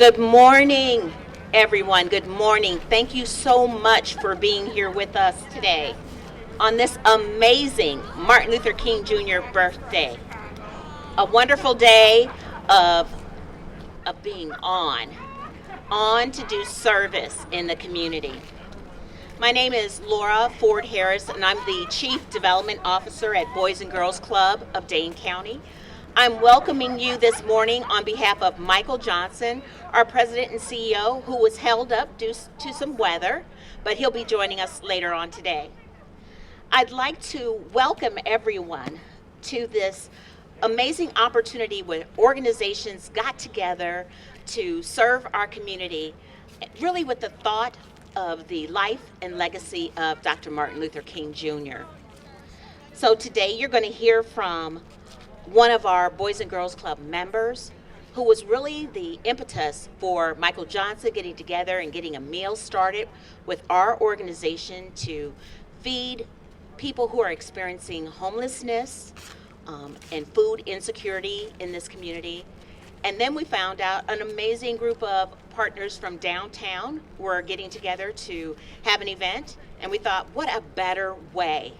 Good morning, everyone. Good morning. Thank you so much for being here with us today on this amazing Martin Luther King Jr. birthday. A wonderful day of being on to do service in the community. My name is Laura Ford Harris, and I'm the Chief Development Officer at Boys and Girls Club of Dane County. I'm welcoming you this morning on behalf of Michael Johnson, our President and CEO, who was held up due to some weather, but he'll be joining us later on today. I'd like to welcome everyone to this amazing opportunity where organizations got together to serve our community, really with the thought of the life and legacy of Dr. Martin Luther King Jr. So today you're going to hear from one of our Boys and Girls Club members who was really the impetus for Michael Johnson getting together and getting a meal started with our organization to feed people who are experiencing homelessness and food insecurity in this community. And then we found out an amazing group of partners from downtown were getting together to have an event. And we thought, what a better way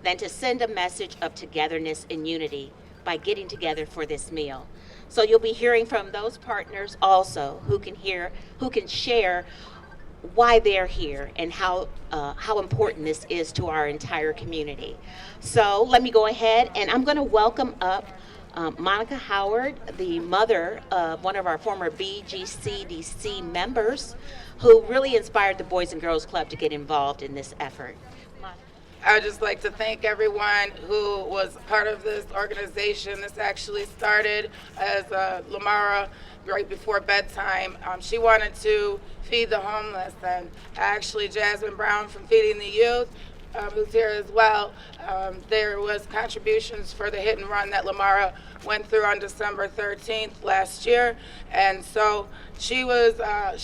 than to send a message of togetherness and unity by getting together for this meal. So you'll be hearing from those partners also who can share why they're here and how important this is to our entire community. So let me go ahead and I'm going to welcome up Monica Howard, the mother of one of our former BGCDC members, who really inspired the Boys and Girls Club to get involved in this effort. I would just like to thank everyone who was part of this organization. This actually started as Lamara right before bedtime. She wanted to feed the homeless, and actually Jasmine Brown from Feeding the Youth, who's here as well. There was contributions for the hit and run that Lamara went through on December 13th last year, and so she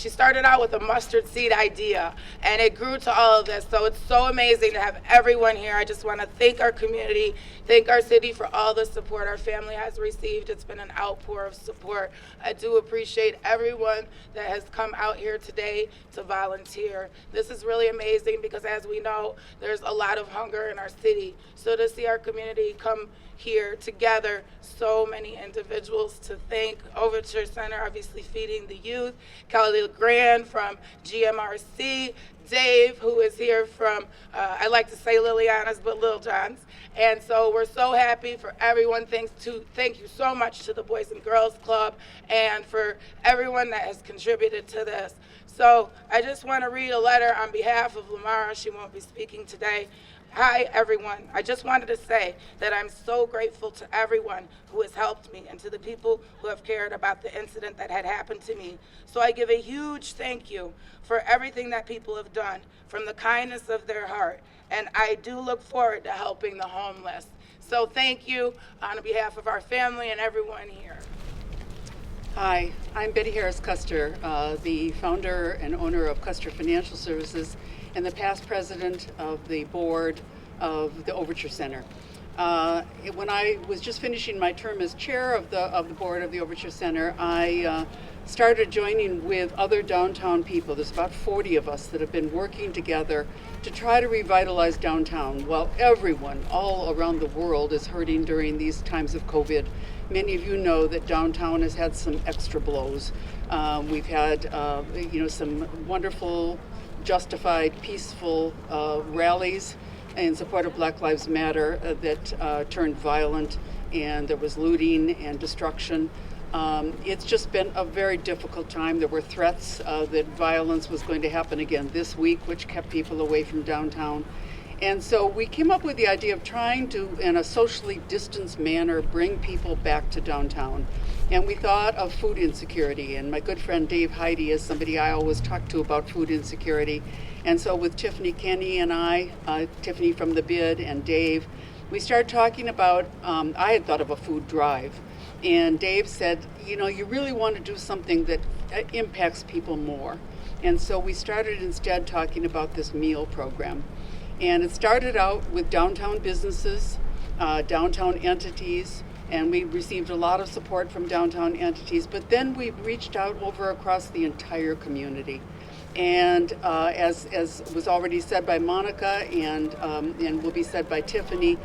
started out with a mustard seed idea, and it grew to all of this. So it's so amazing to have everyone here. I just want to thank our community, thank our city for all the support our family has received. It's been an outpour of support. I do appreciate everyone that has come out here today to volunteer. This is really amazing because, as we know, there's a lot of hunger in our city. So to see our community come here together, so many individuals to thank. Overture Center, obviously feeding the youth, Kelly LeGrand from GMRC, Dave, who is here from, I like to say Liliana's, but Lil John's. And so we're so happy for everyone. Thank you so much to the Boys and Girls Club and for everyone that has contributed to this. So I just want to read a letter on behalf of Lamara. She won't be speaking today. Hi, everyone. I just wanted to say that I'm so grateful to everyone who has helped me and to the people who have cared about the incident that had happened to me. So I give a huge thank you for everything that people have done from the kindness of their heart. And I do look forward to helping the homeless. So thank you on behalf of our family and everyone here. Hi, I'm Betty Harris Custer, the founder and owner of Custer Financial Services and the past president of the board of the Overture Center. When I was just finishing my term as chair of the board of the Overture Center, I started joining with other downtown people. There's about 40 of us that have been working together to try to revitalize downtown while everyone all around the world is hurting during these times of COVID. Many of you know that downtown has had some extra blows. We've had some wonderful, justified, peaceful rallies in support of Black Lives Matter that turned violent, and there was looting and destruction. It's just been a very difficult time. There were threats that violence was going to happen again this week, which kept people away from downtown. And so we came up with the idea of trying to, in a socially distanced manner, bring people back to downtown. And we thought of food insecurity. And my good friend Dave Heide is somebody I always talk to about food insecurity. And so with Tiffany Kenny and I, Tiffany from the BID and Dave, we started talking about, I had thought of a food drive. And Dave said, you really want to do something that impacts people more. And so we started instead talking about this meal program. And it started out with downtown businesses, downtown entities And we received a lot of support from downtown entities, but then we reached out over across the entire community. And as was already said by Monica and will be said by Tiffany,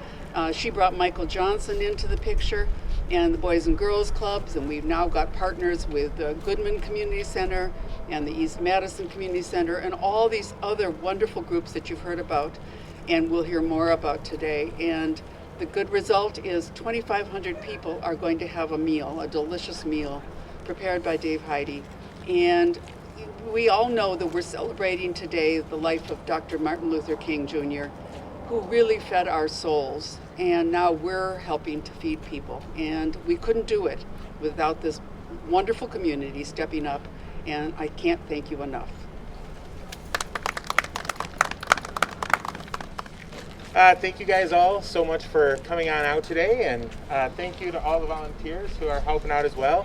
she brought Michael Johnson into the picture and the Boys and Girls Clubs, and we've now got partners with the Goodman Community Center and the East Madison Community Center and all these other wonderful groups that you've heard about and we'll hear more about today. And the good result is 2,500 people are going to have a meal, a delicious meal prepared by Dave Heidi. And we all know that we're celebrating today the life of Dr. Martin Luther King Jr., who really fed our souls. And now we're helping to feed people. And we couldn't do it without this wonderful community stepping up. And I can't thank you enough. Thank you guys all so much for coming on out today, and thank you to all the volunteers who are helping out as well.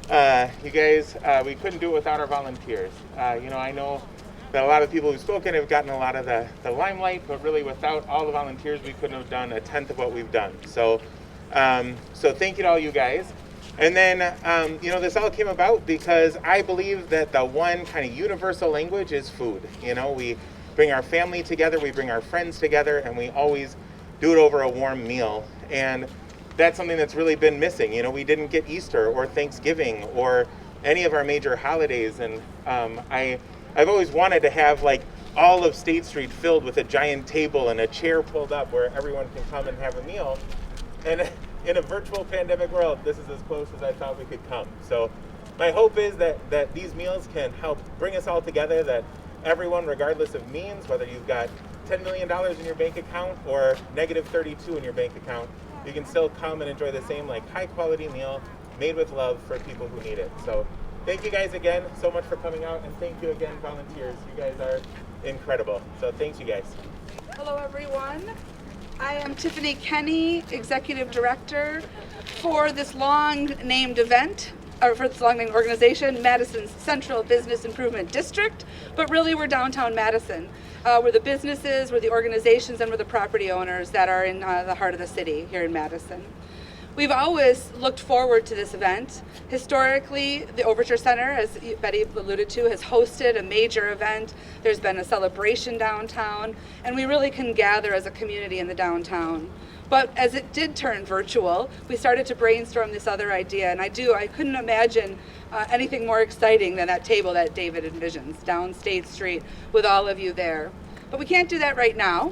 You guys, we couldn't do it without our volunteers. I know that a lot of people who've spoken have gotten a lot of the limelight, but really without all the volunteers, we couldn't have done a tenth of what we've done. So thank you to all you guys. And then, this all came about because I believe that the one kind of universal language is food. We bring our family together, we bring our friends together, and we always do it over a warm meal. And that's something that's really been missing. We didn't get Easter or Thanksgiving or any of our major holidays. And I've always wanted to have like all of State Street filled with a giant table and a chair pulled up where everyone can come and have a meal. And in a virtual pandemic world, this is as close as I thought we could come. So my hope is that these meals can help bring us all together, that everyone, regardless of means, whether you've got $10 million in your bank account or negative 32 in your bank account, you can still come and enjoy the same high quality meal made with love for people who need it. So thank you guys again so much for coming out, and thank you again, volunteers. You guys are incredible. So thanks, you guys. Hello, everyone. I am Tiffany Kenny, Executive Director for this long-named event, or for this long-named organization, Madison's Central Business Improvement District, but really we're downtown Madison. We're the businesses, we're the organizations, and we're the property owners that are in the heart of the city here in Madison. We've always looked forward to this event. Historically, the Overture Center, as Betty alluded to, has hosted a major event. There's been a celebration downtown, and we really can gather as a community in the downtown. But as it did turn virtual, we started to brainstorm this other idea, and I couldn't imagine anything more exciting than that table that David envisions down State Street with all of you there. But we can't do that right now.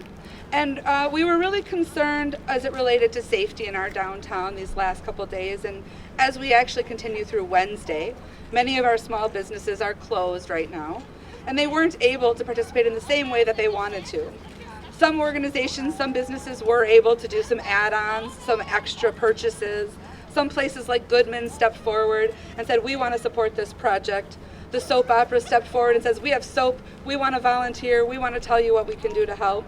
And we were really concerned as it related to safety in our downtown these last couple days. And as we actually continue through Wednesday, many of our small businesses are closed right now, and they weren't able to participate in the same way that they wanted to. Some organizations, some businesses were able to do some add-ons, some extra purchases. Some places like Goodman stepped forward and said, we want to support this project. The soap opera stepped forward and says, we have soap, we want to volunteer, we want to tell you what we can do to help.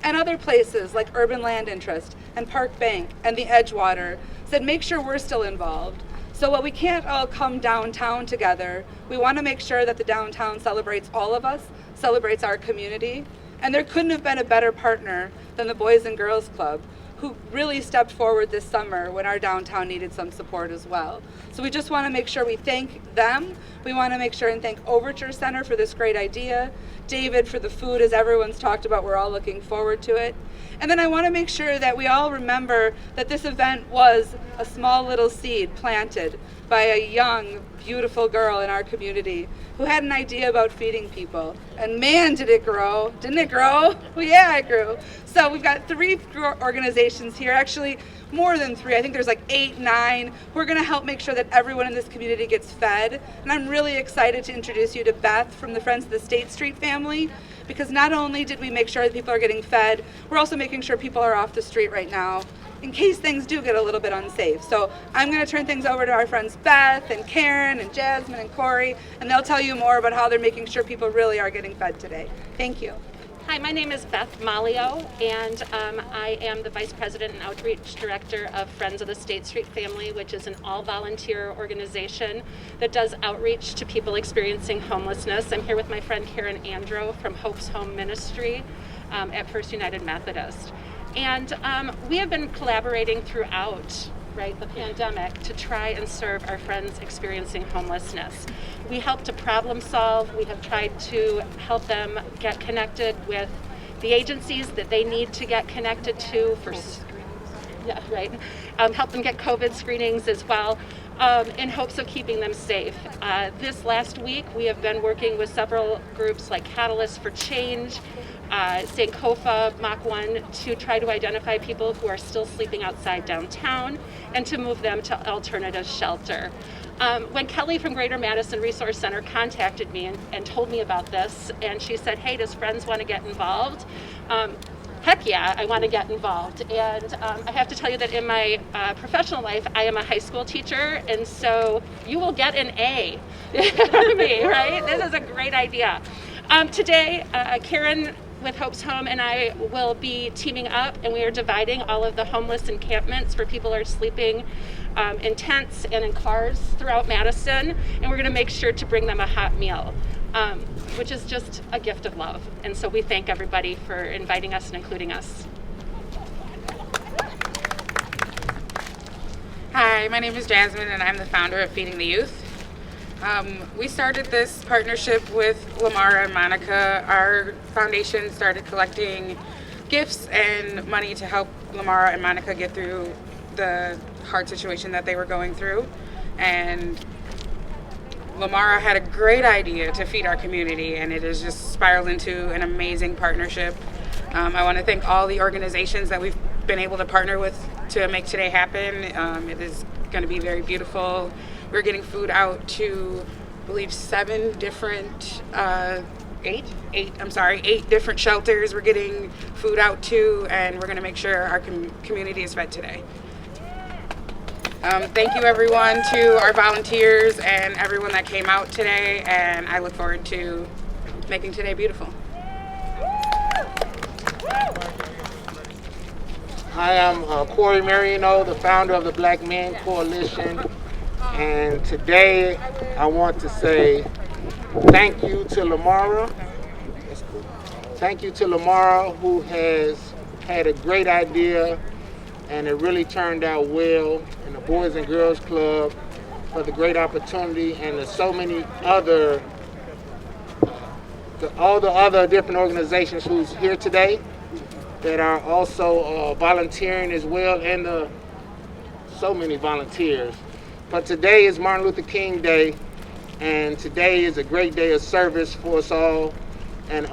And other places like Urban Land Interest and Park Bank and the Edgewater said, make sure we're still involved. So while we can't all come downtown together, we want to make sure that the downtown celebrates all of us, celebrates our community. And there couldn't have been a better partner than the Boys and Girls Club, who really stepped forward this summer when our downtown needed some support as well. So we just want to make sure we thank them. We want to make sure and thank Overture Center for this great idea, David for the food, as everyone's talked about. We're all looking forward to it. And then I want to make sure that we all remember that this event was a small little seed planted by a young, beautiful girl in our community who had an idea about feeding people. And man, did it grow. Didn't it grow? Well, yeah, it grew. So we've got 3 organizations here, actually more than 3. I think there's 8, 9. We're going to help make sure that everyone in this community gets fed. And I'm really excited to introduce you to Beth from the Friends of the State Street family, because not only did we make sure that people are getting fed, we're also making sure people are off the street right now in case things do get a little bit unsafe. So I'm going to turn things over to our friends Beth and Karen and Jasmine and Corey, and they'll tell you more about how they're making sure people really are getting fed today. Thank you. Hi, my name is Beth Malio, and I am the Vice President and Outreach Director of Friends of the State Street Family, which is an all-volunteer organization that does outreach to people experiencing homelessness. I'm here with my friend Karen Andro from Hope's Home Ministry at First United Methodist. And we have been collaborating throughout right, the pandemic, to try and serve our friends experiencing homelessness. We help to problem solve. We have tried to help them get connected with the agencies that they need to get connected to for, yeah, right. Help them get COVID screenings as well, in hopes of keeping them safe. This last week, we have been working with several groups like Catalyst for Change, Sankofa, Mach 1, to try to identify people who are still sleeping outside downtown and to move them to alternative shelter. When Kelly from Greater Madison Resource Center contacted me and told me about this, and she said, hey, does Friends want to get involved? Heck yeah, I want to get involved. And I have to tell you that in my professional life, I am a high school teacher, and so you will get an A from me, right? This is a great idea. Today, Karen with Hope's Home and I will be teaming up, and we are dividing all of the homeless encampments where people are sleeping in tents and in cars throughout Madison, and we're going to make sure to bring them a hot meal, which is just a gift of love. And so we thank everybody for inviting us and including us. Hi, my name is Jasmine, and I'm the founder of Feeding the Youth. We started this partnership with Lamara and Monica. Our foundation started collecting gifts and money to help Lamara and Monica get through the hard situation that they were going through. And Lamara had a great idea to feed our community, and it has just spiraled into an amazing partnership. I want to thank all the organizations that we've been able to partner with to make today happen. It is going to be very beautiful. We're getting food out to, I believe, 8 different shelters we're getting food out to, and we're going to make sure our community is fed today. Thank you, everyone, to our volunteers and everyone that came out today, and I look forward to making today beautiful. Hi, I'm Corey Marino, the founder of the Black Men Coalition, and today I want to say thank you to Lamara. Thank you to Lamara, who has had a great idea, and it really turned out well, and the Boys and Girls Club for the great opportunity, and there's so many other, all the other different organizations who's here today that are also volunteering as well, and so many volunteers. But today is Martin Luther King Day, and today is a great day of service for us all, and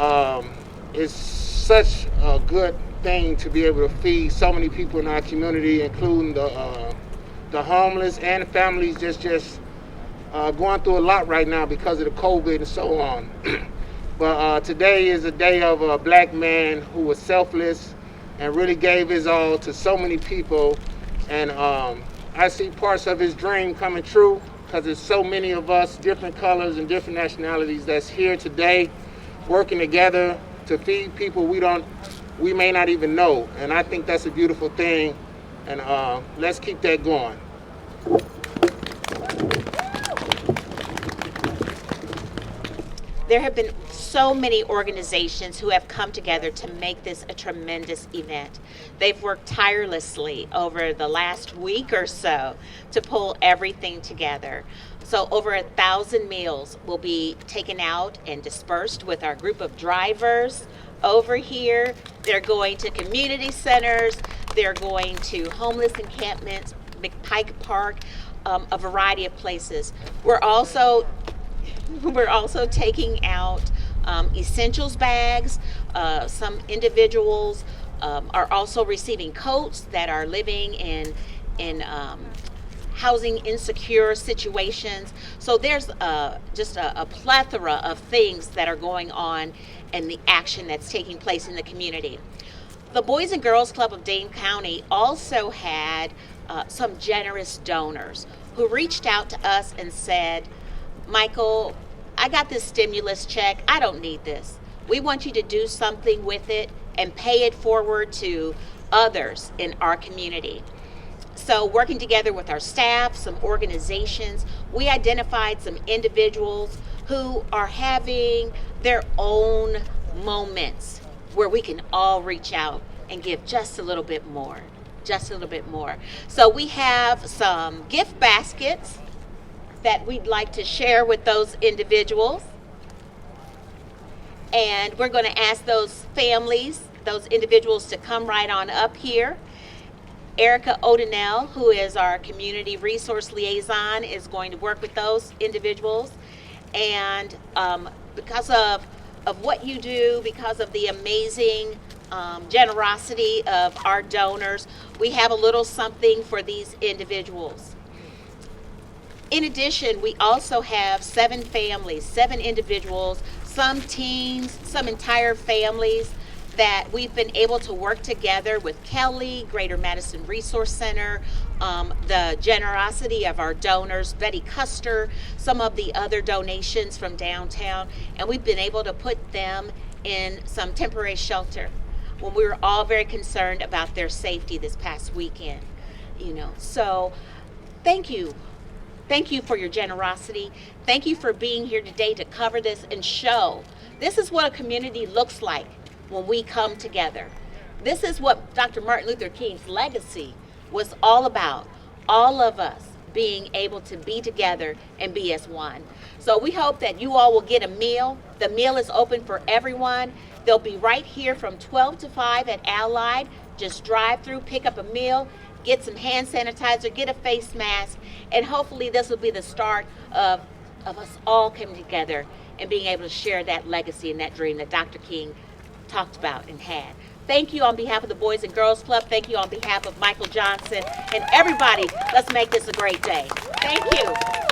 it's such a good thing to be able to feed so many people in our community, including the homeless and families just going through a lot right now because of the COVID and so on. But today is a day of a black man who was selfless and really gave his all to so many people, and I see parts of his dream coming true because there's so many of us, different colors and different nationalities, that's here today working together to feed people we may not even know, and I think that's a beautiful thing, and let's keep that going. There have been so many organizations who have come together to make this a tremendous event. They've worked tirelessly over the last week or so to pull everything together. So over 1,000 meals will be taken out and dispersed with our group of drivers over here. They're going to community centers, they're going to homeless encampments, McPike Park, a variety of places. We're also taking out essentials bags. Some individuals are also receiving coats that are living in housing insecure situations. So there's just a plethora of things that are going on and the action that's taking place in the community. The Boys and Girls Club of Dane County also had some generous donors who reached out to us and said, Michael, I got this stimulus check. I don't need this. We want you to do something with it and pay it forward to others in our community. So working together with our staff, some organizations, we identified some individuals who are having their own moments where we can all reach out and give just a little bit more just a little bit more. So we have some gift baskets that we'd like to share with those individuals. And we're going to ask those families, those individuals, to come right on up here. Erica O'Donnell, who is our community resource liaison, is going to work with those individuals. And because of what you do, because of the amazing generosity of our donors, we have a little something for these individuals. In addition, we also have 7 families, 7 individuals, some teens, some entire families that we've been able to work together with Kelly, Greater Madison Resource Center, the generosity of our donors, Betty Custer, some of the other donations from downtown, and we've been able to put them in some temporary shelter when we were all very concerned about their safety this past weekend. So thank you. Thank you for your generosity. Thank you for being here today to cover this and show this is what a community looks like when we come together. This is what Dr. Martin Luther King's legacy was all about. All of us being able to be together and be as one. So we hope that you all will get a meal. The meal is open for everyone. They'll be right here from 12 to 5 at Allied. Just drive through, pick up a meal, get some hand sanitizer, get a face mask, and hopefully this will be the start of us all coming together and being able to share that legacy and that dream that Dr. King talked about and had. Thank you on behalf of the Boys and Girls Club. Thank you on behalf of Michael Johnson and everybody. Let's make this a great day. Thank you.